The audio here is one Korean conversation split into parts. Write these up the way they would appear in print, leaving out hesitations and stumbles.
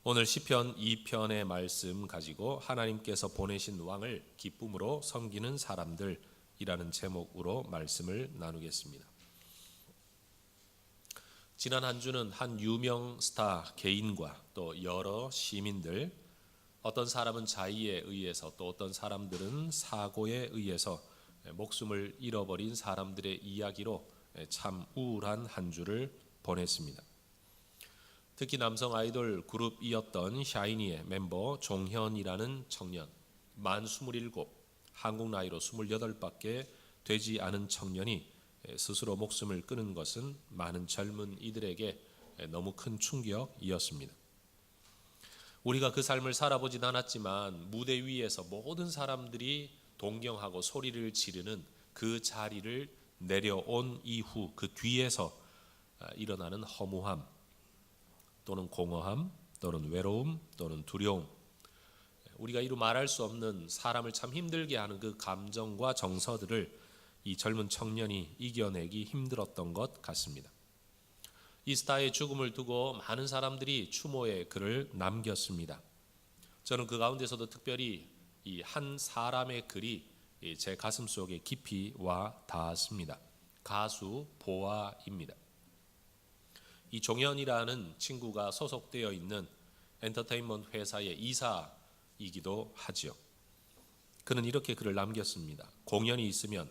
오늘 시편 2편의 말씀 가지고 하나님께서 보내신 왕을 기쁨으로 섬기는 사람들이라는 제목으로 말씀을 나누겠습니다. 지난 한 주는 한 유명 스타 개인과 또 여러 시민들, 어떤 사람은 자의에 의해서 또 어떤 사람들은 사고에 의해서 목숨을 잃어버린 사람들의 이야기로 참 우울한 한 주를 보냈습니다. 특히 남성 아이돌 그룹이었던 샤이니의 멤버 종현이라는 청년, 만 27, 한국 나이로 28밖에 되지 않은 청년이 스스로 목숨을 끊은 것은 많은 젊은 이들에게 너무 큰 충격이었습니다. 우리가 그 삶을 살아보진 않았지만 무대 위에서 모든 사람들이 동경하고 소리를 지르는 그 자리를 내려온 이후 그 뒤에서 일어나는 허무함, 또는 공허함, 또는 외로움, 또는 두려움, 우리가 이루 말할 수 없는 사람을 참 힘들게 하는 그 감정과 정서들을 이 젊은 청년이 이겨내기 힘들었던 것 같습니다. 이 스타의 죽음을 두고 많은 사람들이 추모의 글을 남겼습니다. 저는 그 가운데서도 특별히 이 한 사람의 글이 제 가슴 속에 깊이 와 닿았습니다. 가수 보아입니다. 이 종현이라는 친구가 소속되어 있는 엔터테인먼트 회사의 이사이기도 하지요. 그는 이렇게 글을 남겼습니다. 공연이 있으면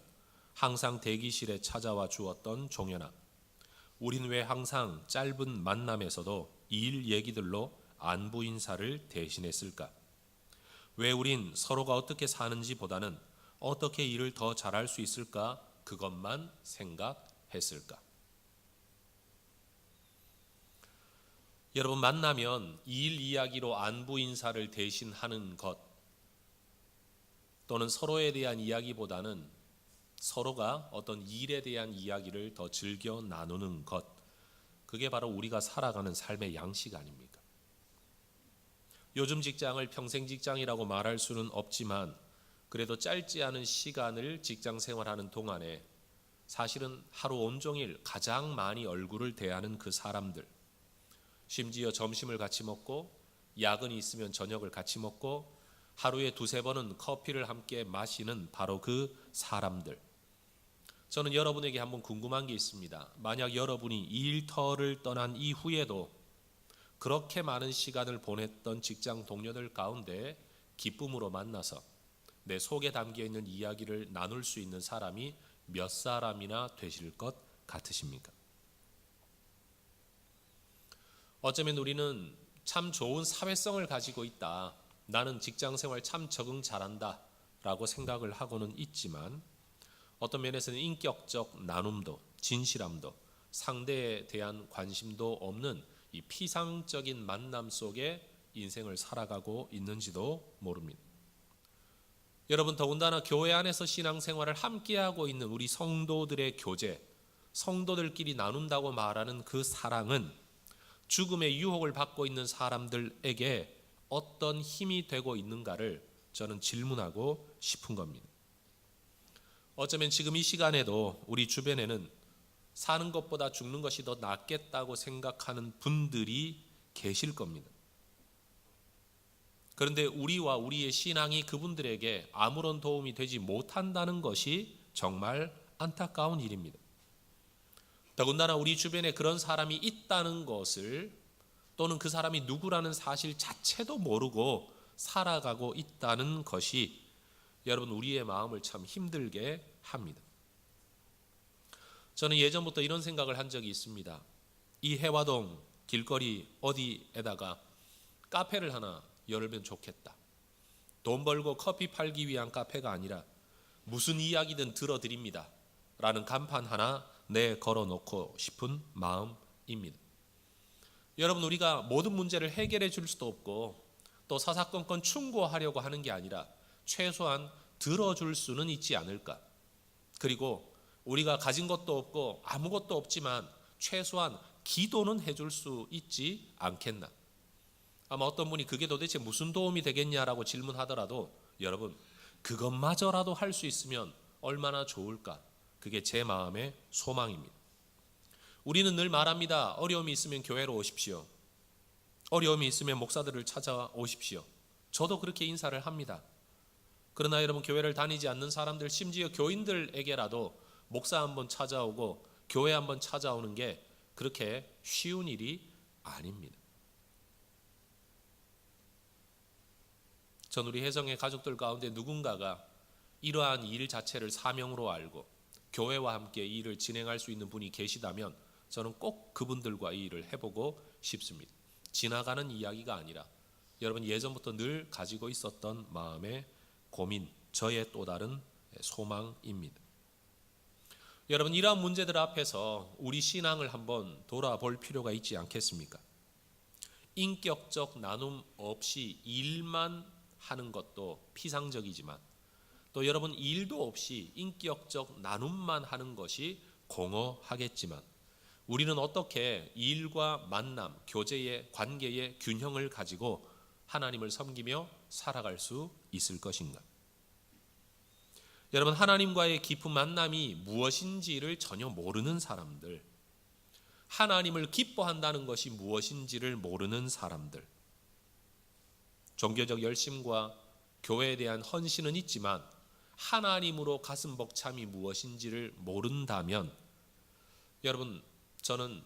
항상 대기실에 찾아와 주었던 종현아, 우린 왜 항상 짧은 만남에서도 일 얘기들로 안부 인사를 대신했을까? 왜 우린 서로가 어떻게 사는지 보다는 어떻게 일을 더 잘할 수 있을까? 그것만 생각했을까? 여러분, 만나면 일 이야기로 안부 인사를 대신하는 것, 또는 서로에 대한 이야기보다는 서로가 어떤 일에 대한 이야기를 더 즐겨 나누는 것, 그게 바로 우리가 살아가는 삶의 양식 아닙니까? 요즘 직장을 평생 직장이라고 말할 수는 없지만 그래도 짧지 않은 시간을 직장 생활하는 동안에 사실은 하루 온종일 가장 많이 얼굴을 대하는 그 사람들, 심지어 점심을 같이 먹고 야근이 있으면 저녁을 같이 먹고 하루에 두세 번은 커피를 함께 마시는 바로 그 사람들. 저는 여러분에게 한번 궁금한 게 있습니다. 만약 여러분이 이 일터를 떠난 이후에도 그렇게 많은 시간을 보냈던 직장 동료들 가운데 기쁨으로 만나서 내 속에 담겨있는 이야기를 나눌 수 있는 사람이 몇 사람이나 되실 것 같으십니까? 어쩌면 우리는 참 좋은 사회성을 가지고 있다, 나는 직장생활 참 적응 잘한다 라고 생각을 하고는 있지만 어떤 면에서는 인격적 나눔도 진실함도 상대에 대한 관심도 없는 이 피상적인 만남 속에 인생을 살아가고 있는지도 모릅니다. 여러분, 더군다나 교회 안에서 신앙생활을 함께하고 있는 우리 성도들의 교제, 성도들끼리 나눈다고 말하는 그 사랑은 죽음의 유혹을 받고 있는 사람들에게 어떤 힘이 되고 있는가를 저는 질문하고 싶은 겁니다. 어쩌면 지금 이 시간에도 우리 주변에는 사는 것보다 죽는 것이 더 낫겠다고 생각하는 분들이 계실 겁니다. 그런데 우리와 우리의 신앙이 그분들에게 아무런 도움이 되지 못한다는 것이 정말 안타까운 일입니다. 더군다나 우리 주변에 그런 사람이 있다는 것을, 또는 그 사람이 누구라는 사실 자체도 모르고 살아가고 있다는 것이 여러분, 우리의 마음을 참 힘들게 합니다. 저는 예전부터 이런 생각을 한 적이 있습니다. 이 해화동 길거리 어디에다가 카페를 하나 열면 좋겠다. 돈 벌고 커피 팔기 위한 카페가 아니라 무슨 이야기든 들어드립니다 라는 간판 하나 걸어놓고 싶은 마음입니다. 여러분, 우리가 모든 문제를 해결해 줄 수도 없고 또 사사건건 충고하려고 하는 게 아니라 최소한 들어줄 수는 있지 않을까. 그리고 우리가 가진 것도 없고 아무것도 없지만 최소한 기도는 해줄 수 있지 않겠나. 아마 어떤 분이 그게 도대체 무슨 도움이 되겠냐라고 질문하더라도 여러분, 그것마저라도 할 수 있으면 얼마나 좋을까. 그게 제 마음의 소망입니다. 우리는 늘 말합니다. 어려움이 있으면 교회로 오십시오. 어려움이 있으면 목사들을 찾아오십시오. 저도 그렇게 인사를 합니다. 그러나 여러분, 교회를 다니지 않는 사람들, 심지어 교인들에게라도 목사 한번 찾아오고 교회 한번 찾아오는 게 그렇게 쉬운 일이 아닙니다. 전 우리 혜성의 가족들 가운데 누군가가 이러한 일 자체를 사명으로 알고 교회와 함께 이 일을 진행할 수 있는 분이 계시다면 저는 꼭 그분들과 이 일을 해보고 싶습니다. 지나가는 이야기가 아니라 여러분, 예전부터 늘 가지고 있었던 마음의 고민, 저의 또 다른 소망입니다. 여러분, 이러한 문제들 앞에서 우리 신앙을 한번 돌아볼 필요가 있지 않겠습니까? 인격적 나눔 없이 일만 하는 것도 피상적이지만 또 여러분, 일도 없이 인격적 나눔만 하는 것이 공허하겠지만 우리는 어떻게 일과 만남, 교제의 관계의 균형을 가지고 하나님을 섬기며 살아갈 수 있을 것인가? 여러분, 하나님과의 깊은 만남이 무엇인지를 전혀 모르는 사람들, 하나님을 기뻐한다는 것이 무엇인지를 모르는 사람들, 종교적 열심과 교회에 대한 헌신은 있지만 하나님으로 가슴 벅참이 무엇인지를 모른다면 여러분, 저는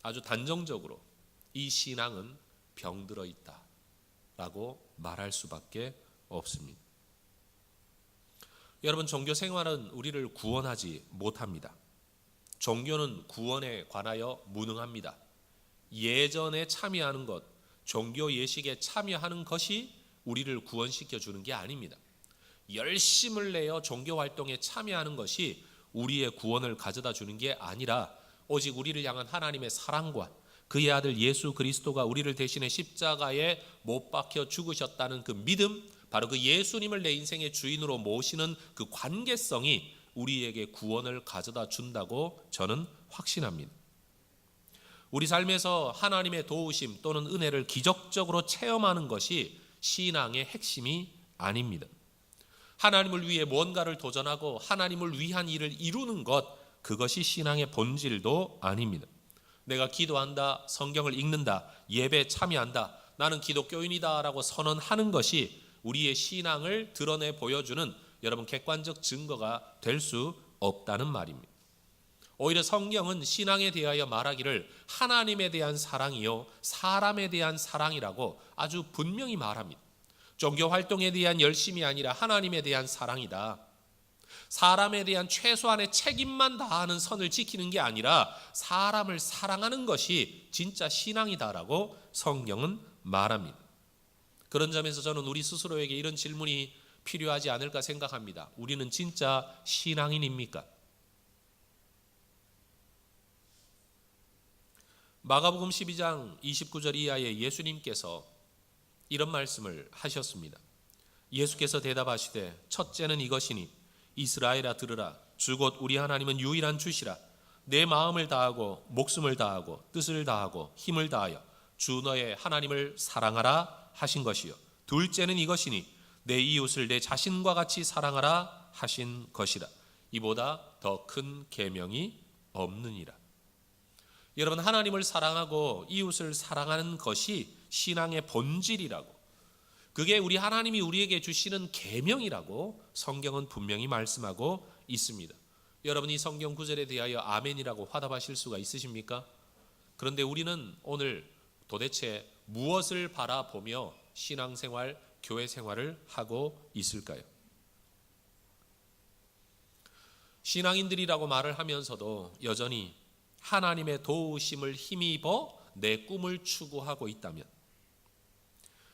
아주 단정적으로 이 신앙은 병들어 있다라고 말할 수밖에 없습니다. 여러분, 종교 생활은 우리를 구원하지 못합니다. 종교는 구원에 관하여 무능합니다. 예전에 참여하는 것, 종교 예식에 참여하는 것이 우리를 구원시켜 주는 게 아닙니다. 열심을 내어 종교 활동에 참여하는 것이 우리의 구원을 가져다 주는 게 아니라 오직 우리를 향한 하나님의 사랑과 그의 아들 예수 그리스도가 우리를 대신해 십자가에 못 박혀 죽으셨다는 그 믿음, 바로 그 예수님을 내 인생의 주인으로 모시는 그 관계성이 우리에게 구원을 가져다 준다고 저는 확신합니다. 우리 삶에서 하나님의 도우심 또는 은혜를 기적적으로 체험하는 것이 신앙의 핵심이 아닙니다. 하나님을 위해 뭔가를 도전하고 하나님을 위한 일을 이루는 것, 그것이 신앙의 본질도 아닙니다. 내가 기도한다, 성경을 읽는다, 예배에 참여한다, 나는 기독교인이다 라고 선언하는 것이 우리의 신앙을 드러내 보여주는 여러분 객관적 증거가 될 수 없다는 말입니다. 오히려 성경은 신앙에 대하여 말하기를 하나님에 대한 사랑이요 사람에 대한 사랑이라고 아주 분명히 말합니다. 종교 활동에 대한 열심이 아니라 하나님에 대한 사랑이다. 사람에 대한 최소한의 책임만 다하는 선을 지키는 게 아니라 사람을 사랑하는 것이 진짜 신앙이다라고 성경은 말합니다. 그런 점에서 저는 우리 스스로에게 이런 질문이 필요하지 않을까 생각합니다. 우리는 진짜 신앙인입니까? 마가복음 12장 29절 이하에 예수님께서 이런 말씀을 하셨습니다. 예수께서 대답하시되 첫째는 이것이니 이스라엘아 들으라. 주 곧 우리 하나님은 유일한 주시라. 내 마음을 다하고 목숨을 다하고 뜻을 다하고 힘을 다하여 주 너의 하나님을 사랑하라 하신 것이요. 둘째는 이것이니 내 이웃을 내 자신과 같이 사랑하라 하신 것이라. 이보다 더 큰 계명이 없느니라. 여러분, 하나님을 사랑하고 이웃을 사랑하는 것이 신앙의 본질이라고, 그게 우리 하나님이 우리에게 주시는 계명이라고 성경은 분명히 말씀하고 있습니다. 여러분, 이 성경 구절에 대하여 아멘이라고 화답하실 수가 있으십니까? 그런데 우리는 오늘 도대체 무엇을 바라보며 신앙생활, 교회 생활을 하고 있을까요? 신앙인들이라고 말을 하면서도 여전히 하나님의 도우심을 힘입어 내 꿈을 추구하고 있다면,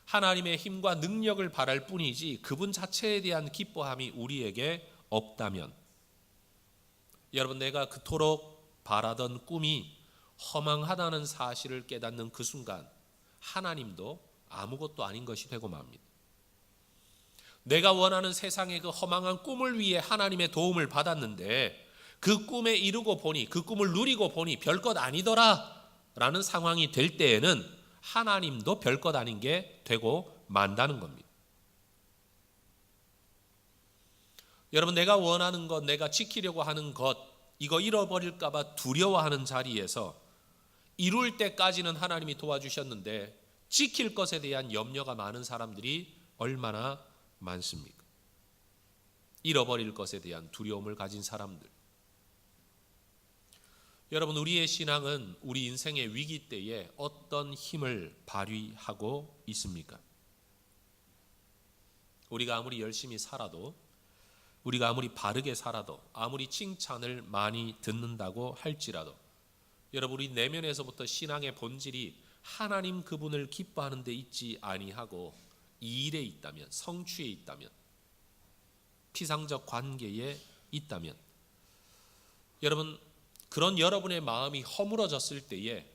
하나님의 힘과 능력을 바랄 뿐이지 그분 자체에 대한 기뻐함이 우리에게 없다면, 여러분, 내가 그토록 바라던 꿈이 허망하다는 사실을 깨닫는 그 순간 하나님도 아무것도 아닌 것이 되고 맙니다. 내가 원하는 세상의 그 허망한 꿈을 위해 하나님의 도움을 받았는데 그 꿈에 이루고 보니, 그 꿈을 누리고 보니 별것 아니더라 라는 상황이 될 때에는 하나님도 별것 아닌 게 되고 만다는 겁니다. 여러분, 내가 원하는 것, 내가 지키려고 하는 것, 이거 잃어버릴까 봐 두려워하는 자리에서 이룰 때까지는 하나님이 도와주셨는데 지킬 것에 대한 염려가 많은 사람들이 얼마나 많습니까? 잃어버릴 것에 대한 두려움을 가진 사람들. 여러분, 우리의 신앙은 우리 인생의 위기 때에 어떤 힘을 발휘하고 있습니까? 우리가 아무리 열심히 살아도, 우리가 아무리 바르게 살아도, 아무리 칭찬을 많이 듣는다고 할지라도 여러분, 우리 내면에서부터 신앙의 본질이 하나님 그분을 기뻐하는 데 있지 아니하고 이 일에 있다면, 성취에 있다면, 피상적 관계에 있다면, 여러분, 그런 여러분의 마음이 허물어졌을 때에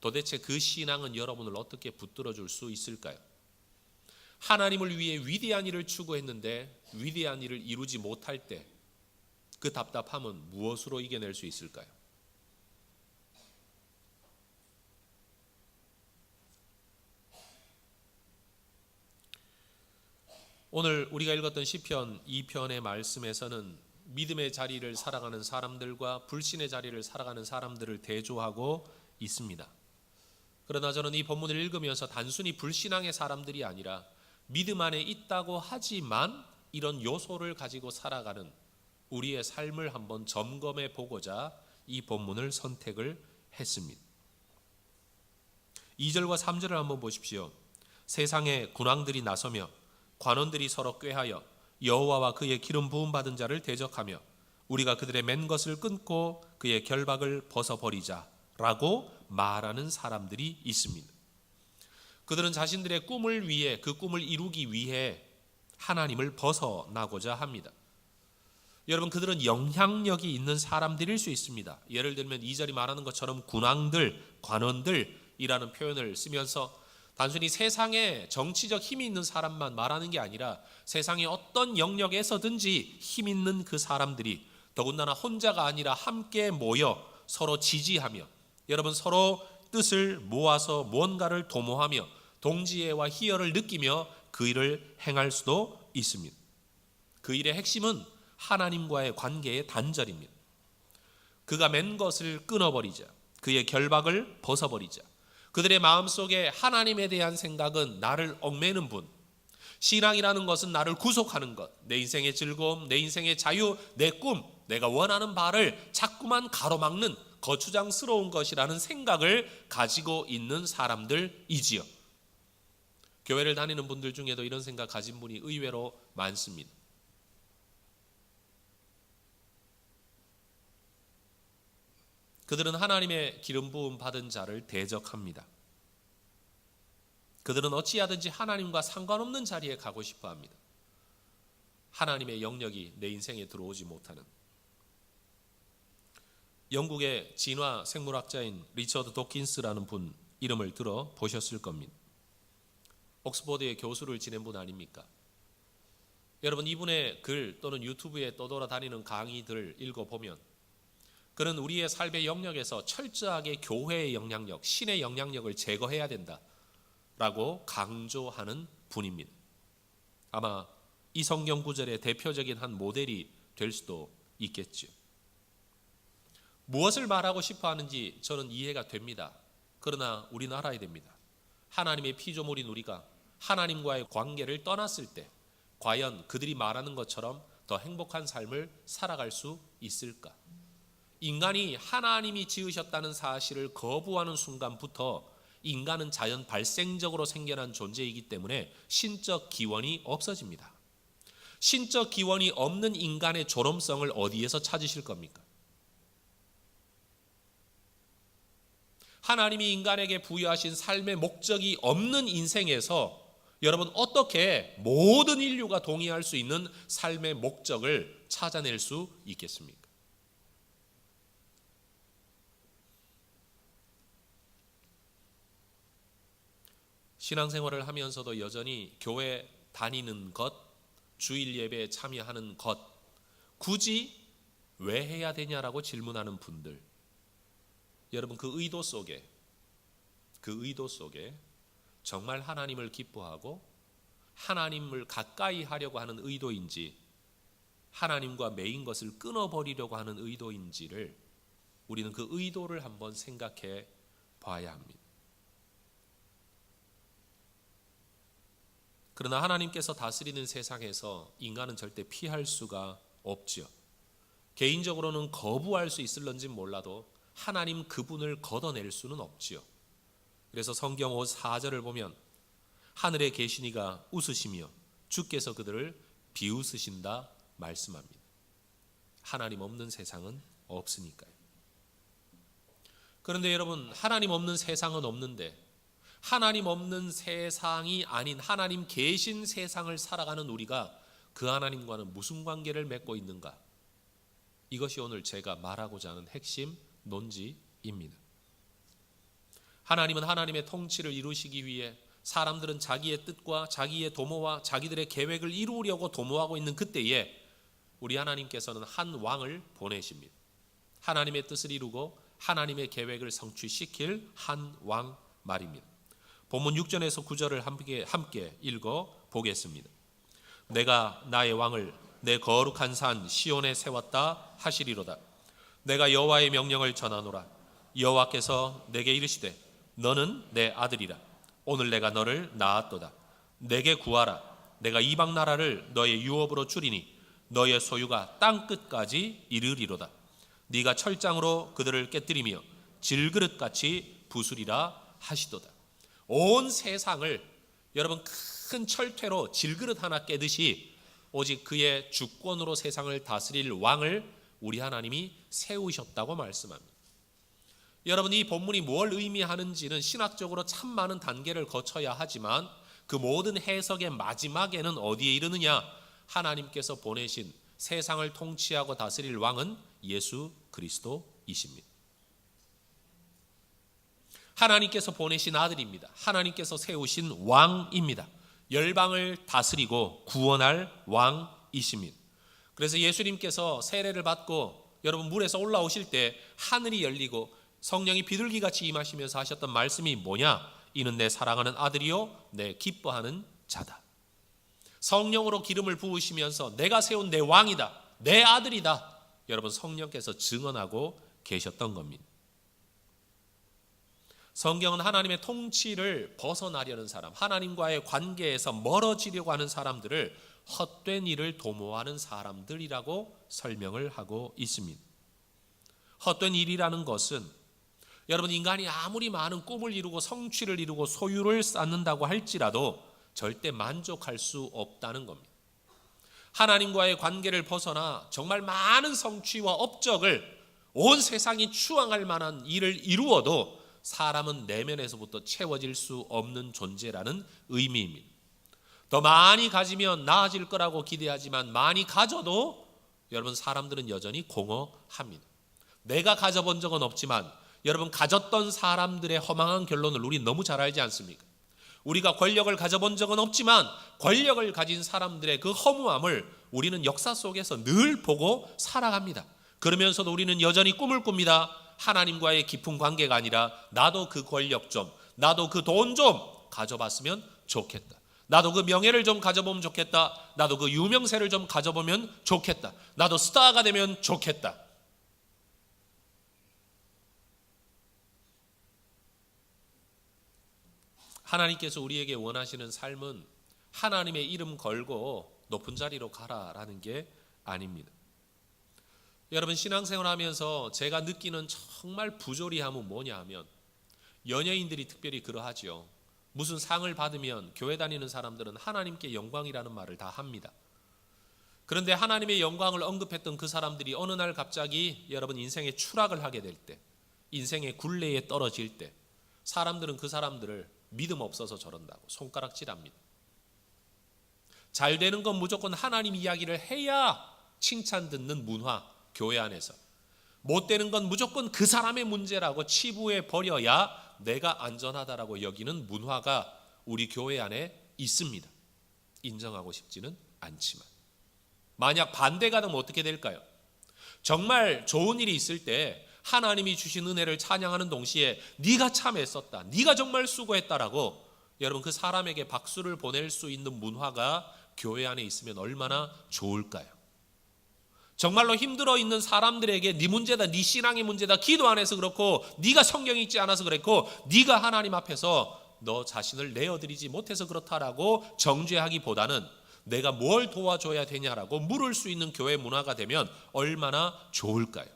도대체 그 신앙은 여러분을 어떻게 붙들어 줄 수 있을까요? 하나님을 위해 위대한 일을 추구했는데 위대한 일을 이루지 못할 때 그 답답함은 무엇으로 이겨낼 수 있을까요? 오늘 우리가 읽었던 시편 2편의 말씀에서는 믿음의 자리를 살아가는 사람들과 불신의 자리를 살아가는 사람들을 대조하고 있습니다. 그러나 저는 이 본문을 읽으면서 단순히 불신앙의 사람들이 아니라 믿음 안에 있다고 하지만 이런 요소를 가지고 살아가는 우리의 삶을 한번 점검해 보고자 이 본문을 선택을 했습니다. 2절과 3절을 한번 보십시오. 세상에 군왕들이 나서며 관원들이 서로 꾀하여 여호와와 그의 기름 부음 받은 자를 대적하며 우리가 그들의 맨 것을 끊고 그의 결박을 벗어버리자라고 말하는 사람들이 있습니다. 그들은 자신들의 꿈을 위해, 그 꿈을 이루기 위해 하나님을 벗어나고자 합니다. 여러분, 그들은 영향력이 있는 사람들일 수 있습니다. 예를 들면 2절이 말하는 것처럼 군왕들, 관원들이라는 표현을 쓰면서 단순히 세상에 정치적 힘이 있는 사람만 말하는 게 아니라 세상의 어떤 영역에서든지 힘 있는 그 사람들이 더군다나 혼자가 아니라 함께 모여 서로 지지하며, 여러분, 서로 뜻을 모아서 무언가를 도모하며 동지애와 희열을 느끼며 그 일을 행할 수도 있습니다. 그 일의 핵심은 하나님과의 관계의 단절입니다. 그가 맨 것을 끊어버리자, 그의 결박을 벗어버리자. 그들의 마음속에 하나님에 대한 생각은 나를 얽매는 분, 신앙이라는 것은 나를 구속하는 것, 내 인생의 즐거움, 내 인생의 자유, 내 꿈, 내가 원하는 바를 자꾸만 가로막는 거추장스러운 것이라는 생각을 가지고 있는 사람들이지요. 교회를 다니는 분들 중에도 이런 생각 가진 분이 의외로 많습니다. 그들은 하나님의 기름 부음 받은 자를 대적합니다. 그들은 어찌하든지 하나님과 상관없는 자리에 가고 싶어 합니다. 하나님의 영역이 내 인생에 들어오지 못하는. 영국의 진화 생물학자인 리처드 도킨스라는 분 이름을 들어 보셨을 겁니다. 옥스퍼드의 교수를 지낸 분 아닙니까? 여러분, 이분의 글 또는 유튜브에 떠돌아다니는 강의들을 읽어보면 그는 우리의 삶의 영역에서 철저하게 교회의 영향력, 신의 영향력을 제거해야 된다라고 강조하는 분입니다. 아마 이 성경 구절의 대표적인 한 모델이 될 수도 있겠죠. 무엇을 말하고 싶어 하는지 저는 이해가 됩니다. 그러나 우리는 알아야 됩니다. 하나님의 피조물인 우리가 하나님과의 관계를 떠났을 때 과연 그들이 말하는 것처럼 더 행복한 삶을 살아갈 수 있을까? 인간이 하나님이 지으셨다는 사실을 거부하는 순간부터 인간은 자연 발생적으로 생겨난 존재이기 때문에 신적 기원이 없어집니다. 신적 기원이 없는 인간의 존엄성을 어디에서 찾으실 겁니까? 하나님이 인간에게 부여하신 삶의 목적이 없는 인생에서 여러분, 어떻게 모든 인류가 동의할 수 있는 삶의 목적을 찾아낼 수 있겠습니까? 신앙생활을 하면서도 여전히 교회 다니는 것, 주일 예배에 참여하는 것, 굳이 왜 해야 되냐라고 질문하는 분들, 여러분, 그 의도 속에 정말 하나님을 기뻐하고 하나님을 가까이 하려고 하는 의도인지 하나님과 매인 것을 끊어버리려고 하는 의도인지를 우리는 그 의도를 한번 생각해 봐야 합니다. 그러나 하나님께서 다스리는 세상에서 인간은 절대 피할 수가 없지요. 개인적으로는 거부할 수 있을런지 몰라도 하나님 그분을 걷어낼 수는 없지요. 그래서 성경 4절을 보면 하늘에 계신 이가 웃으시며 주께서 그들을 비웃으신다 말씀합니다. 하나님 없는 세상은 없으니까요. 그런데 여러분, 하나님 없는 세상은 없는데 하나님 없는 세상이 아닌 하나님 계신 세상을 살아가는 우리가 그 하나님과는 무슨 관계를 맺고 있는가? 이것이 오늘 제가 말하고자 하는 핵심 논지입니다. 하나님은 하나님의 통치를 이루시기 위해 사람들은 자기의 뜻과 자기의 도모와 자기들의 계획을 이루려고 도모하고 있는 그때에 우리 하나님께서는 한 왕을 보내십니다. 하나님의 뜻을 이루고 하나님의 계획을 성취시킬 한 왕 말입니다. 본문 6절에서 9절을 함께 읽어 보겠습니다. 내가 나의 왕을 내 거룩한 산 시온에 세웠다 하시리로다. 내가 여호와의 명령을 전하노라. 여호와께서 내게 이르시되 너는 내 아들이라. 오늘 내가 너를 낳았도다. 내게 구하라. 내가 이방 나라를 너의 유업으로 주리니 너의 소유가 땅 끝까지 이르리로다. 네가 철장으로 그들을 깨뜨리며 질그릇같이 부수리라 하시도다. 온 세상을 여러분 큰 철퇴로 질그릇 하나 깨듯이 오직 그의 주권으로 세상을 다스릴 왕을 우리 하나님이 세우셨다고 말씀합니다. 여러분, 이 본문이 뭘 의미하는지는 신학적으로 참 많은 단계를 거쳐야 하지만 그 모든 해석의 마지막에는 어디에 이르느냐? 하나님께서 보내신 세상을 통치하고 다스릴 왕은 예수 그리스도이십니다. 하나님께서 보내신 아들입니다. 하나님께서 세우신 왕입니다. 열방을 다스리고 구원할 왕이십니다. 그래서 예수님께서 세례를 받고 여러분 물에서 올라오실 때 하늘이 열리고 성령이 비둘기같이 임하시면서 하셨던 말씀이 뭐냐? 이는 내 사랑하는 아들이요 내 기뻐하는 자다. 성령으로 기름을 부으시면서 내가 세운 내 왕이다, 내 아들이다, 여러분 성령께서 증언하고 계셨던 겁니다. 성경은 하나님의 통치를 벗어나려는 사람, 하나님과의 관계에서 멀어지려고 하는 사람들을 헛된 일을 도모하는 사람들이라고 설명을 하고 있습니다. 헛된 일이라는 것은 여러분 인간이 아무리 많은 꿈을 이루고 성취를 이루고 소유를 쌓는다고 할지라도 절대 만족할 수 없다는 겁니다. 하나님과의 관계를 벗어나 정말 많은 성취와 업적을 온 세상이 추앙할 만한 일을 이루어도 사람은 내면에서부터 채워질 수 없는 존재라는 의미입니다. 더 많이 가지면 나아질 거라고 기대하지만 많이 가져도 여러분 사람들은 여전히 공허합니다. 내가 가져본 적은 없지만 여러분 가졌던 사람들의 허망한 결론을 우리 너무 잘 알지 않습니까? 우리가 권력을 가져본 적은 없지만 권력을 가진 사람들의 그 허무함을 우리는 역사 속에서 늘 보고 살아갑니다. 그러면서도 우리는 여전히 꿈을 꿉니다. 하나님과의 깊은 관계가 아니라 나도 그 권력 좀, 나도 그 돈 좀 가져봤으면 좋겠다. 나도 그 명예를 좀 가져보면 좋겠다. 나도 그 유명세를 좀 가져보면 좋겠다. 나도 스타가 되면 좋겠다. 하나님께서 우리에게 원하시는 삶은 하나님의 이름 걸고 높은 자리로 가라라는 게 아닙니다. 여러분 신앙생활 하면서 제가 느끼는 정말 부조리함은 뭐냐 하면 연예인들이 특별히 그러하죠. 무슨 상을 받으면 교회 다니는 사람들은 하나님께 영광이라는 말을 다 합니다. 그런데 하나님의 영광을 언급했던 그 사람들이 어느 날 갑자기 여러분 인생의 추락을 하게 될 때, 인생의 굴레에 떨어질 때 사람들은 그 사람들을 믿음 없어서 저런다고 손가락질합니다. 잘 되는 건 무조건 하나님 이야기를 해야 칭찬 듣는 문화, 교회 안에서. 못 되는 건 무조건 그 사람의 문제라고 치부해 버려야 내가 안전하다라고 여기는 문화가 우리 교회 안에 있습니다. 인정하고 싶지는 않지만. 만약 반대가 되면 어떻게 될까요? 정말 좋은 일이 있을 때 하나님이 주신 은혜를 찬양하는 동시에 네가 참 애썼다, 네가 정말 수고했다라고 여러분 그 사람에게 박수를 보낼 수 있는 문화가 교회 안에 있으면 얼마나 좋을까요? 정말로 힘들어 있는 사람들에게 네 문제다, 네 신앙의 문제다, 기도 안 해서 그렇고 네가 성경 읽지 않아서 그랬고 네가 하나님 앞에서 너 자신을 내어드리지 못해서 그렇다라고 정죄하기보다는 내가 뭘 도와줘야 되냐라고 물을 수 있는 교회 문화가 되면 얼마나 좋을까요?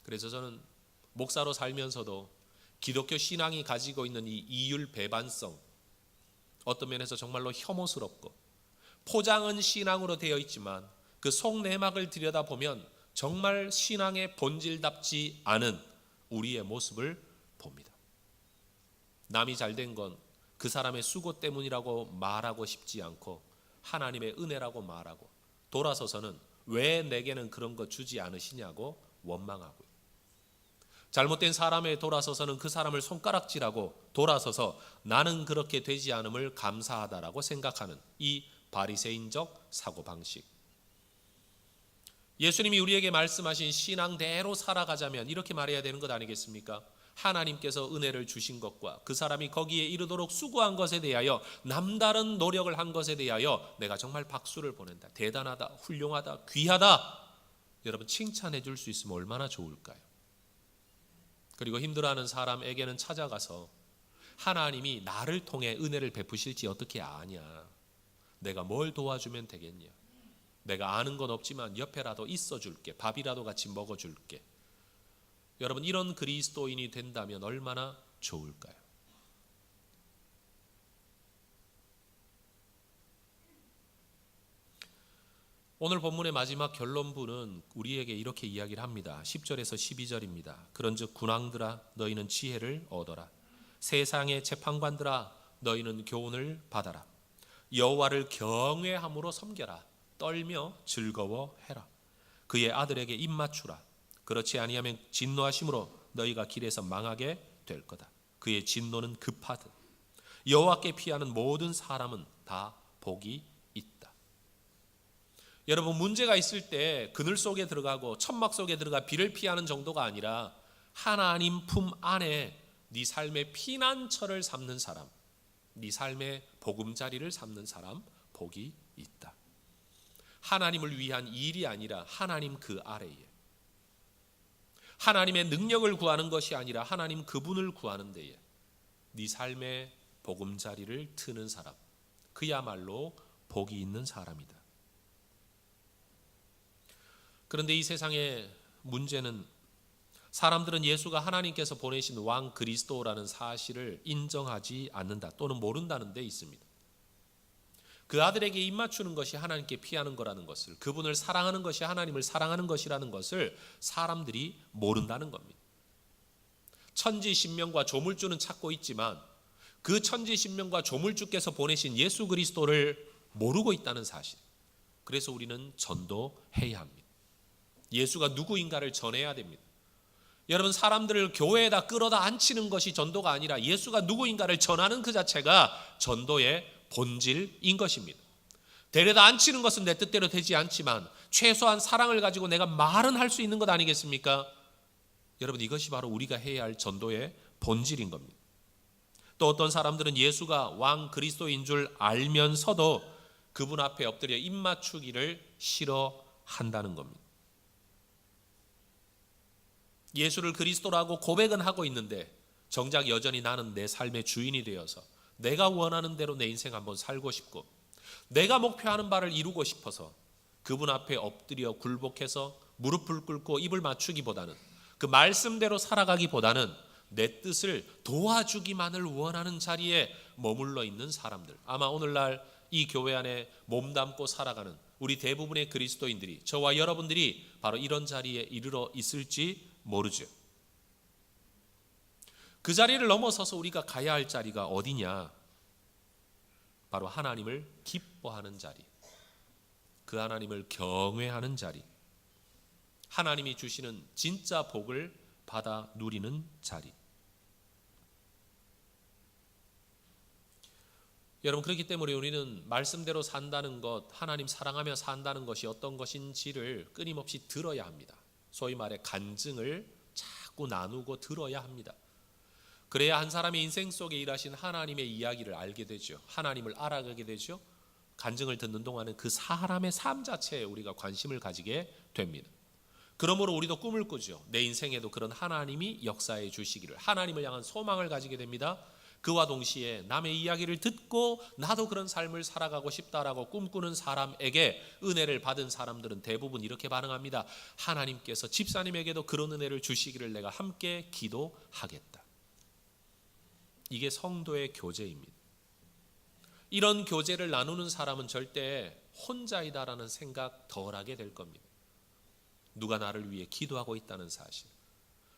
그래서 저는 목사로 살면서도 기독교 신앙이 가지고 있는 이 이율 배반성, 어떤 면에서 정말로 혐오스럽고 포장은 신앙으로 되어 있지만 그 속내막을 들여다보면 정말 신앙의 본질답지 않은 우리의 모습을 봅니다. 남이 잘된 건 그 사람의 수고 때문이라고 말하고 싶지 않고 하나님의 은혜라고 말하고 돌아서서는 왜 내게는 그런 거 주지 않으시냐고 원망하고요. 잘못된 사람에 돌아서서는 그 사람을 손가락질하고 돌아서서 나는 그렇게 되지 않음을 감사하다라고 생각하는 이 바리새인적 사고방식. 예수님이 우리에게 말씀하신 신앙대로 살아가자면 이렇게 말해야 되는 것 아니겠습니까? 하나님께서 은혜를 주신 것과 그 사람이 거기에 이르도록 수고한 것에 대하여 남다른 노력을 한 것에 대하여 내가 정말 박수를 보낸다. 대단하다, 훌륭하다, 귀하다. 여러분 칭찬해 줄 수 있으면 얼마나 좋을까요? 그리고 힘들어하는 사람에게는 찾아가서 하나님이 나를 통해 은혜를 베푸실지 어떻게 아냐? 내가 뭘 도와주면 되겠냐? 내가 아는 건 없지만 옆에라도 있어줄게. 밥이라도 같이 먹어줄게. 여러분 이런 그리스도인이 된다면 얼마나 좋을까요? 오늘 본문의 마지막 결론부는 우리에게 이렇게 이야기를 합니다. 10절에서 12절입니다. 그런즉 군왕들아 너희는 지혜를 얻어라. 세상의 재판관들아 너희는 교훈을 받아라. 여호와를 경외함으로 섬겨라. 떨며 즐거워해라. 그의 아들에게 입맞추라. 그렇지 아니하면 진노하심으로 너희가 길에서 망하게 될 거다. 그의 진노는 급하듯 여호와께 피하는 모든 사람은 다 복이 있다. 여러분 문제가 있을 때 그늘 속에 들어가고 천막 속에 들어가 비를 피하는 정도가 아니라 하나님 품 안에 네 삶의 피난처를 삼는 사람, 네 삶의 보금자리를 삼는 사람 복이 있다. 하나님을 위한 일이 아니라 하나님 그 아래에 하나님의 능력을 구하는 것이 아니라 하나님 그분을 구하는 데에 네 삶의 보금자리를 트는 사람, 그야말로 복이 있는 사람이다. 그런데 이 세상의 문제는 사람들은 예수가 하나님께서 보내신 왕 그리스도라는 사실을 인정하지 않는다 또는 모른다는 데 있습니다. 그 아들에게 입맞추는 것이 하나님께 피하는 거라는 것을, 그분을 사랑하는 것이 하나님을 사랑하는 것이라는 것을 사람들이 모른다는 겁니다. 천지신명과 조물주는 찾고 있지만 그 천지신명과 조물주께서 보내신 예수 그리스도를 모르고 있다는 사실. 그래서 우리는 전도해야 합니다. 예수가 누구인가를 전해야 됩니다. 여러분 사람들을 교회에다 끌어다 앉히는 것이 전도가 아니라 예수가 누구인가를 전하는 그 자체가 전도의 본질인 것입니다. 데려다 앉히는 것은 내 뜻대로 되지 않지만 최소한 사랑을 가지고 내가 말은 할 수 있는 것 아니겠습니까? 여러분 이것이 바로 우리가 해야 할 전도의 본질인 겁니다. 또 어떤 사람들은 예수가 왕 그리스도인 줄 알면서도 그분 앞에 엎드려 입맞추기를 싫어한다는 겁니다. 예수를 그리스도라고 고백은 하고 있는데 정작 여전히 나는 내 삶의 주인이 되어서 내가 원하는 대로 내 인생 한번 살고 싶고 내가 목표하는 바를 이루고 싶어서 그분 앞에 엎드려 굴복해서 무릎을 꿇고 입을 맞추기보다는 그 말씀대로 살아가기보다는 내 뜻을 도와주기만을 원하는 자리에 머물러 있는 사람들, 아마 오늘날 이 교회 안에 몸담고 살아가는 우리 대부분의 그리스도인들이, 저와 여러분들이 바로 이런 자리에 이르러 있을지 모르죠. 그 자리를 넘어서서 우리가 가야 할 자리가 어디냐? 바로 하나님을 기뻐하는 자리, 그 하나님을 경외하는 자리, 하나님이 주시는 진짜 복을 받아 누리는 자리. 여러분 그렇기 때문에 우리는 말씀대로 산다는 것, 하나님 사랑하며 산다는 것이 어떤 것인지를 끊임없이 들어야 합니다. 소위 말해 간증을 자꾸 나누고 들어야 합니다. 그래야 한 사람의 인생 속에 일하신 하나님의 이야기를 알게 되죠. 하나님을 알아가게 되죠. 간증을 듣는 동안은 그 사람의 삶 자체에 우리가 관심을 가지게 됩니다. 그러므로 우리도 꿈을 꾸죠. 내 인생에도 그런 하나님이 역사해 주시기를, 하나님을 향한 소망을 가지게 됩니다. 그와 동시에 남의 이야기를 듣고 나도 그런 삶을 살아가고 싶다라고 꿈꾸는 사람에게 은혜를 받은 사람들은 대부분 이렇게 반응합니다. 하나님께서 집사님에게도 그런 은혜를 주시기를 내가 함께 기도하겠다. 이게 성도의 교제입니다. 이런 교제를 나누는 사람은 절대 혼자이다라는 생각 덜하게 될 겁니다. 누가 나를 위해 기도하고 있다는 사실,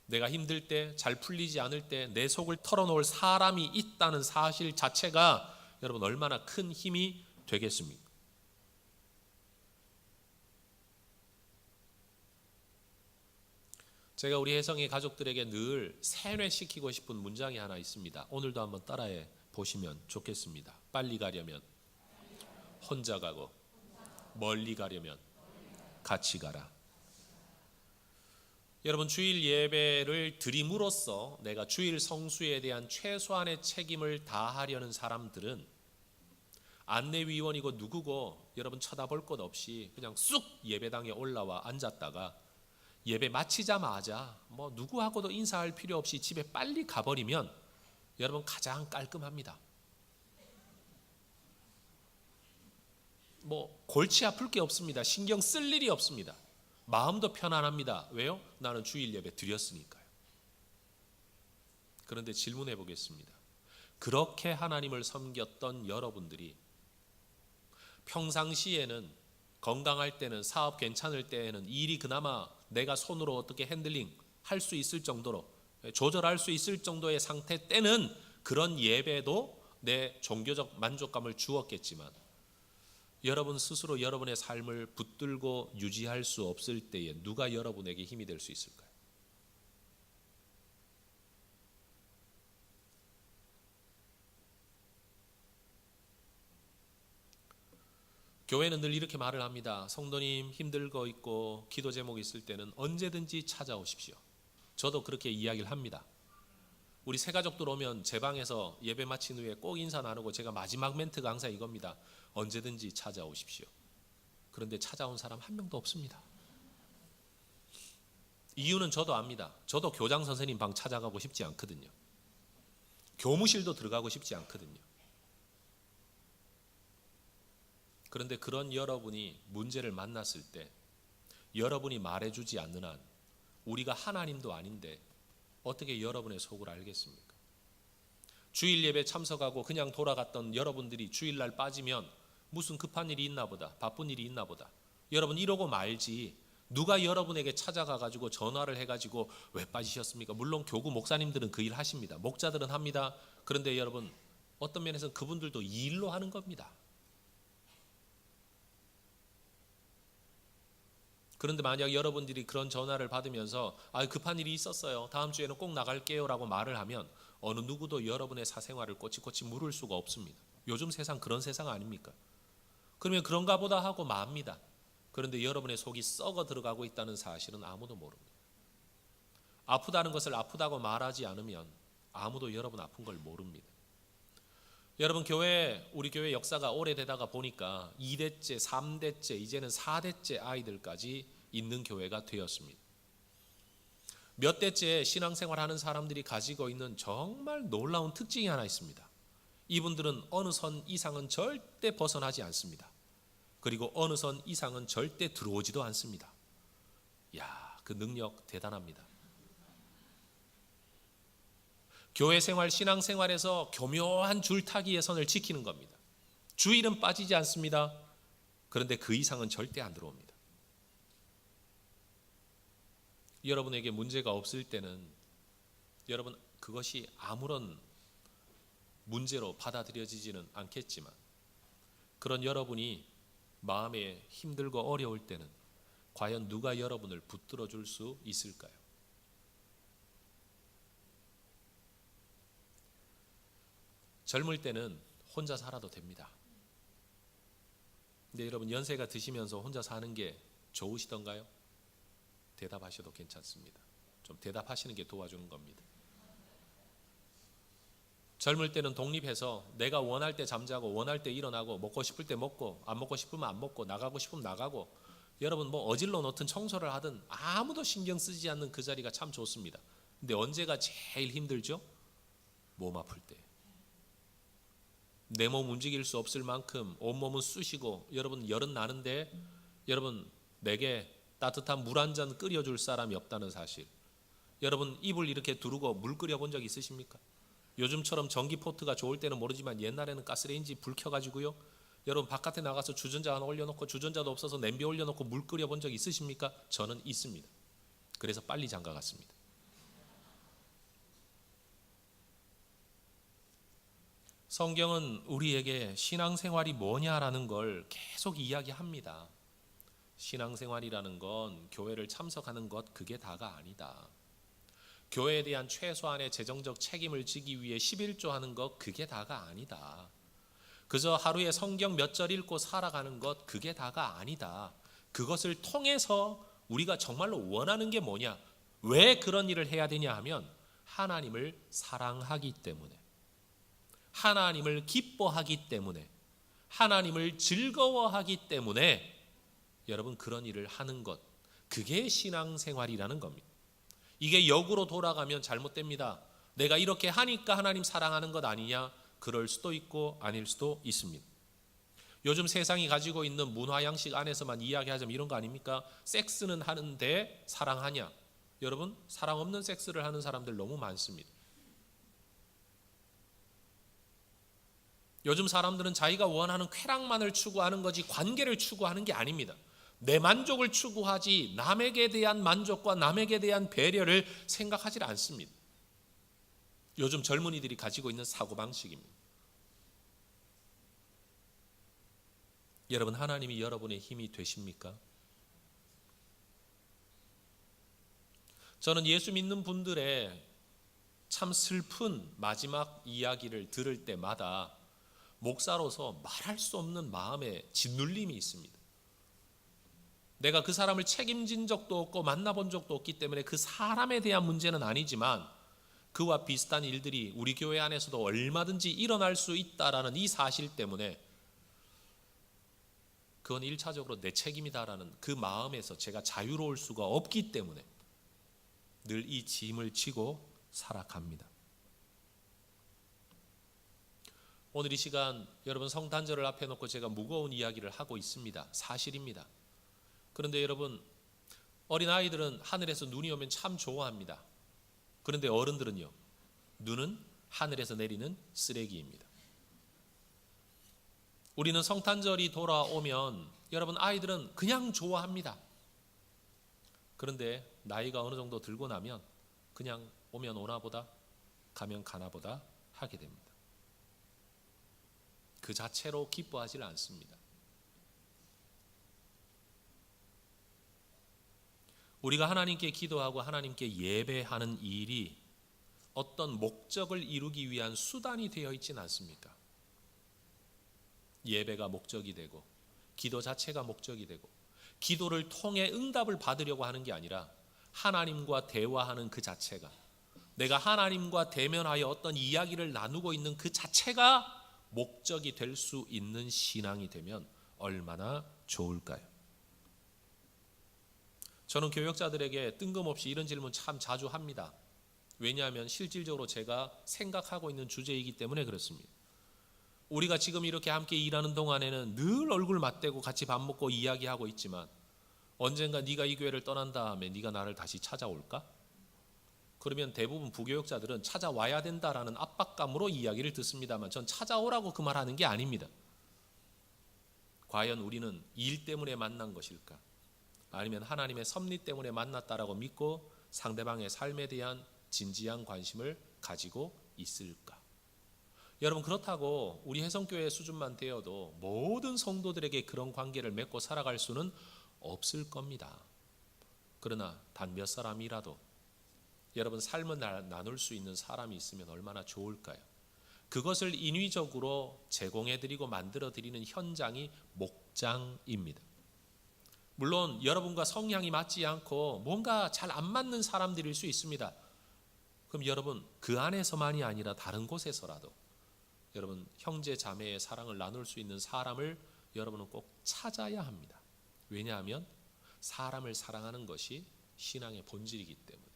내가 힘들 때, 잘 풀리지 않을 때 내 속을 털어놓을 사람이 있다는 사실 자체가 여러분 얼마나 큰 힘이 되겠습니까? 제가 우리 혜성이 가족들에게 늘 세뇌시키고 싶은 문장이 하나 있습니다. 오늘도 한번 따라해 보시면 좋겠습니다. 빨리 가려면 혼자 가고, 멀리 가려면 같이 가라. 여러분, 주일 예배를 드림으로써 내가 주일 성수에 대한 최소한의 책임을 다하려는 사람들은 안내위원이고 누구고 여러분 쳐다볼 것 없이 그냥 쑥 예배당에 올라와 앉았다가 예배 마치자마자 뭐 누구하고도 인사할 필요 없이 집에 빨리 가버리면 여러분 가장 깔끔합니다. 뭐 골치 아플 게 없습니다. 신경 쓸 일이 없습니다. 마음도 편안합니다. 왜요? 나는 주일 예배 드렸으니까요. 그런데 질문해 보겠습니다. 그렇게 하나님을 섬겼던 여러분들이 평상시에는, 건강할 때는, 사업 괜찮을 때에는, 일이 그나마 내가 손으로 어떻게 핸들링 할 수 있을 정도로, 조절할 수 있을 정도의 상태 때는 그런 예배도 내 종교적 만족감을 주었겠지만, 여러분 스스로 여러분의 삶을 붙들고 유지할 수 없을 때에 누가 여러분에게 힘이 될 수 있을까요? 교회는 늘 이렇게 말을 합니다. 성도님 힘들고 있고 기도 제목 있을 때는 언제든지 찾아오십시오. 저도 그렇게 이야기를 합니다. 우리 새 가족들 오면 제 방에서 예배 마친 후에 꼭 인사 나누고 제가 마지막 멘트가 항상 이겁니다. 언제든지 찾아오십시오. 그런데 찾아온 사람 한 명도 없습니다. 이유는 저도 압니다. 저도 교장 선생님 방 찾아가고 싶지 않거든요. 교무실도 들어가고 싶지 않거든요. 그런데 그런 여러분이 문제를 만났을 때 여러분이 말해주지 않는 한 우리가 하나님도 아닌데 어떻게 여러분의 속을 알겠습니까? 주일 예배 참석하고 그냥 돌아갔던 여러분들이 주일날 빠지면 무슨 급한 일이 있나 보다, 바쁜 일이 있나 보다, 여러분 이러고 말지, 누가 여러분에게 찾아가 가지고 전화를 해 가지고 왜 빠지셨습니까? 물론 교구 목사님들은 그 일 하십니다. 목자들은 합니다. 그런데 여러분 어떤 면에서는 그분들도 이 일로 하는 겁니다. 그런데 만약 여러분들이 그런 전화를 받으면서 급한 일이 있었어요, 다음 주에는 꼭 나갈게요 라고 말을 하면 어느 누구도 여러분의 사생활을 꼬치꼬치 물을 수가 없습니다. 요즘 세상 그런 세상 아닙니까? 그러면 그런가 보다 하고 맙니다. 그런데 여러분의 속이 썩어 들어가고 있다는 사실은 아무도 모릅니다. 아프다는 것을 아프다고 말하지 않으면 아무도 여러분 아픈 걸 모릅니다. 여러분 우리 교회 역사가 오래되다가 보니까 2대째, 3대째, 이제는 4대째 아이들까지 있는 교회가 되었습니다. 몇 대째 신앙생활하는 사람들이 가지고 있는 정말 놀라운 특징이 하나 있습니다. 이분들은 어느 선 이상은 절대 벗어나지 않습니다. 그리고 어느 선 이상은 절대 들어오지도 않습니다. 그 능력 대단합니다. 교회 생활, 신앙 생활에서 교묘한 줄타기의 선을 지키는 겁니다. 주일은 빠지지 않습니다. 그런데 그 이상은 절대 안 들어옵니다. 여러분에게 문제가 없을 때는 여러분 그것이 아무런 문제로 받아들여지지는 않겠지만, 그런 여러분이 마음에 힘들고 어려울 때는 과연 누가 여러분을 붙들어 줄 수 있을까요? 젊을 때는 혼자 살아도 됩니다. 근데 여러분 연세가 드시면서 혼자 사는 게 좋으시던가요? 대답하셔도 괜찮습니다. 좀 대답하시는 게 도와주는 겁니다. 젊을 때는 독립해서 내가 원할 때 잠자고 원할 때 일어나고 먹고 싶을 때 먹고 안 먹고 싶으면 안 먹고 나가고 싶으면 나가고, 여러분 뭐 어질러 놓든 청소를 하든 아무도 신경 쓰지 않는 그 자리가 참 좋습니다. 근데 언제가 제일 힘들죠? 몸 아플 때. 내 몸 움직일 수 없을 만큼 온몸은 쑤시고, 여러분 열은 나는데 여러분 내게 따뜻한 물 한 잔 끓여줄 사람이 없다는 사실. 여러분 입을 이렇게 두르고 물 끓여본 적 있으십니까? 요즘처럼 전기포트가 좋을 때는 모르지만 옛날에는 가스레인지 불 켜가지고요, 여러분 바깥에 나가서 주전자 하나 올려놓고, 주전자도 없어서 냄비 올려놓고 물 끓여본 적 있으십니까? 저는 있습니다. 그래서 빨리 장가갔습니다. 성경은 우리에게 신앙생활이 뭐냐라는 걸 계속 이야기합니다. 신앙생활이라는 건 교회를 참석하는 것, 그게 다가 아니다. 교회에 대한 최소한의 재정적 책임을 지기 위해 11조 하는 것, 그게 다가 아니다. 그저 하루에 성경 몇 절 읽고 살아가는 것, 그게 다가 아니다. 그것을 통해서 우리가 정말로 원하는 게 뭐냐, 왜 그런 일을 해야 되냐 하면 하나님을 사랑하기 때문에, 하나님을 기뻐하기 때문에, 하나님을 즐거워하기 때문에 여러분 그런 일을 하는 것, 그게 신앙생활이라는 겁니다. 이게 역으로 돌아가면 잘못됩니다. 내가 이렇게 하니까 하나님 사랑하는 것 아니냐? 그럴 수도 있고 아닐 수도 있습니다. 요즘 세상이 가지고 있는 문화 양식 안에서만 이야기하자면 이런 거 아닙니까? 섹스는 하는데 사랑하냐? 여러분 사랑 없는 섹스를 하는 사람들 너무 많습니다. 요즘 사람들은 자기가 원하는 쾌락만을 추구하는 거지 관계를 추구하는 게 아닙니다. 내 만족을 추구하지 남에게 대한 만족과 남에게 대한 배려를 생각하지 않습니다. 요즘 젊은이들이 가지고 있는 사고방식입니다. 여러분 하나님이 여러분의 힘이 되십니까? 저는 예수 믿는 분들의 참 슬픈 마지막 이야기를 들을 때마다 목사로서 말할 수 없는 마음의 짓눌림이 있습니다. 내가 그 사람을 책임진 적도 없고 만나본 적도 없기 때문에 그 사람에 대한 문제는 아니지만 그와 비슷한 일들이 우리 교회 안에서도 얼마든지 일어날 수 있다라는 이 사실 때문에 그건 1차적으로 내 책임이다라는 그 마음에서 제가 자유로울 수가 없기 때문에 늘 이 짐을 지고 살아갑니다. 오늘 이 시간 여러분 성탄절을 앞에 놓고 제가 무거운 이야기를 하고 있습니다. 사실입니다. 그런데 여러분 어린아이들은 하늘에서 눈이 오면 참 좋아합니다. 그런데 어른들은요, 눈은 하늘에서 내리는 쓰레기입니다. 우리는 성탄절이 돌아오면 여러분 아이들은 그냥 좋아합니다. 그런데 나이가 어느 정도 들고 나면 그냥 오면 오나 보다 가면 가나 보다 하게 됩니다. 그 자체로 기뻐하지 않습니다. 우리가 하나님께 기도하고 하나님께 예배하는 일이 어떤 목적을 이루기 위한 수단이 되어 있지는 않습니까? 예배가 목적이 되고 기도 자체가 목적이 되고 기도를 통해 응답을 받으려고 하는 게 아니라 하나님과 대화하는 그 자체가, 내가 하나님과 대면하여 어떤 이야기를 나누고 있는 그 자체가 목적이 될 수 있는 신앙이 되면 얼마나 좋을까요? 저는 교역자들에게 뜬금없이 이런 질문 참 자주 합니다. 왜냐하면 실질적으로 제가 생각하고 있는 주제이기 때문에 그렇습니다. 우리가 지금 이렇게 함께 일하는 동안에는 늘 얼굴 맞대고 같이 밥 먹고 이야기하고 있지만 언젠가 네가 이 교회를 떠난 다음에 네가 나를 다시 찾아올까? 그러면 대부분 부교역자들은 찾아와야 된다라는 압박감으로 이야기를 듣습니다만 전 찾아오라고 그 말하는 게 아닙니다. 과연 우리는 일 때문에 만난 것일까? 아니면 하나님의 섭리 때문에 만났다라고 믿고 상대방의 삶에 대한 진지한 관심을 가지고 있을까? 여러분 그렇다고 우리 혜성교회 수준만 되어도 모든 성도들에게 그런 관계를 맺고 살아갈 수는 없을 겁니다. 그러나 단 몇 사람이라도 여러분 삶을 나눌 수 있는 사람이 있으면 얼마나 좋을까요? 그것을 인위적으로 제공해드리고 만들어드리는 현장이 목장입니다. 물론 여러분과 성향이 맞지 않고 뭔가 잘 안 맞는 사람들일 수 있습니다. 그럼 여러분 그 안에서만이 아니라 다른 곳에서라도 여러분 형제 자매의 사랑을 나눌 수 있는 사람을 여러분은 꼭 찾아야 합니다. 왜냐하면 사람을 사랑하는 것이 신앙의 본질이기 때문에.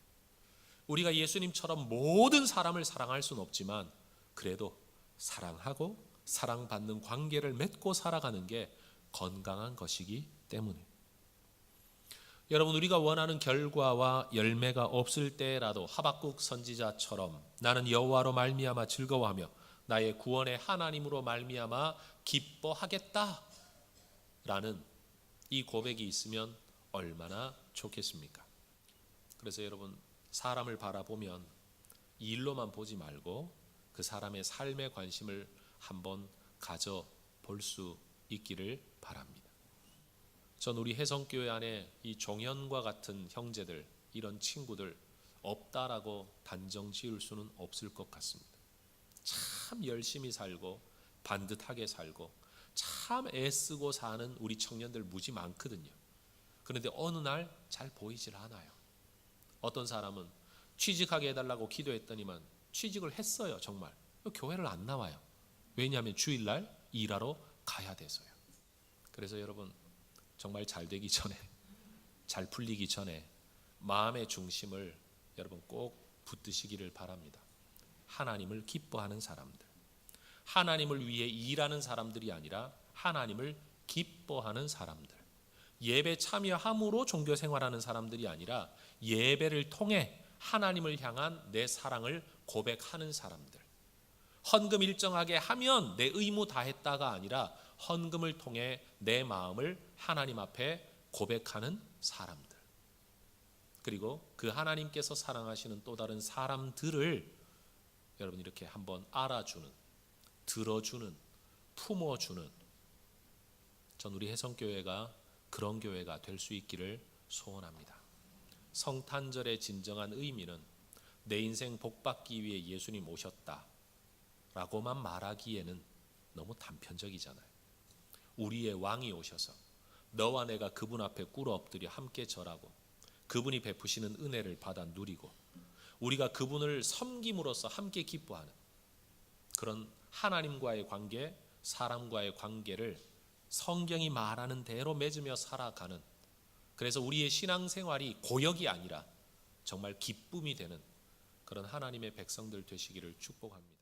우리가 예수님처럼 모든 사람을 사랑할 수는 없지만 그래도 사랑하고 사랑받는 관계를 맺고 살아가는 게 건강한 것이기 때문에. 여러분 우리가 원하는 결과와 열매가 없을 때라도 하박국 선지자처럼 나는 여호와로 말미암아 즐거워하며 나의 구원의 하나님으로 말미암아 기뻐하겠다 라는 이 고백이 있으면 얼마나 좋겠습니까? 그래서 여러분 사람을 바라보면 일로만 보지 말고 그 사람의 삶에 관심을 한번 가져볼 수 있기를 바랍니다. 전 우리 혜성교회 안에 이 종현과 같은 형제들, 이런 친구들 없다라고 단정 지을 수는 없을 것 같습니다. 참 열심히 살고 반듯하게 살고 참 애쓰고 사는 우리 청년들 무지 많거든요. 그런데 어느 날 잘 보이질 않아요. 어떤 사람은 취직하게 해달라고 기도했더니만 취직을 했어요. 정말 교회를 안 나와요. 왜냐하면 주일날 일하러 가야 돼서요. 그래서 여러분 정말 잘 되기 전에, 잘 풀리기 전에 마음의 중심을 여러분 꼭 붙드시기를 바랍니다. 하나님을 기뻐하는 사람들, 하나님을 위해 일하는 사람들이 아니라 하나님을 기뻐하는 사람들, 예배 참여함으로 종교 생활하는 사람들이 아니라 예배를 통해 하나님을 향한 내 사랑을 고백하는 사람들, 헌금 일정하게 하면 내 의무 다했다가 아니라 헌금을 통해 내 마음을 하나님 앞에 고백하는 사람들, 그리고 그 하나님께서 사랑하시는 또 다른 사람들을 여러분 이렇게 한번 알아주는, 들어주는, 품어주는, 전 우리 혜성교회가 그런 교회가 될 수 있기를 소원합니다. 성탄절의 진정한 의미는 내 인생 복받기 위해 예수님 오셨다 라고만 말하기에는 너무 단편적이잖아요. 우리의 왕이 오셔서 너와 내가 그분 앞에 꿇어 엎드려 함께 절하고 그분이 베푸시는 은혜를 받아 누리고 우리가 그분을 섬김으로써 함께 기뻐하는 그런 하나님과의 관계, 사람과의 관계를 성경이 말하는 대로 맺으며 살아가는, 그래서 우리의 신앙생활이 고역이 아니라 정말 기쁨이 되는 그런 하나님의 백성들 되시기를 축복합니다.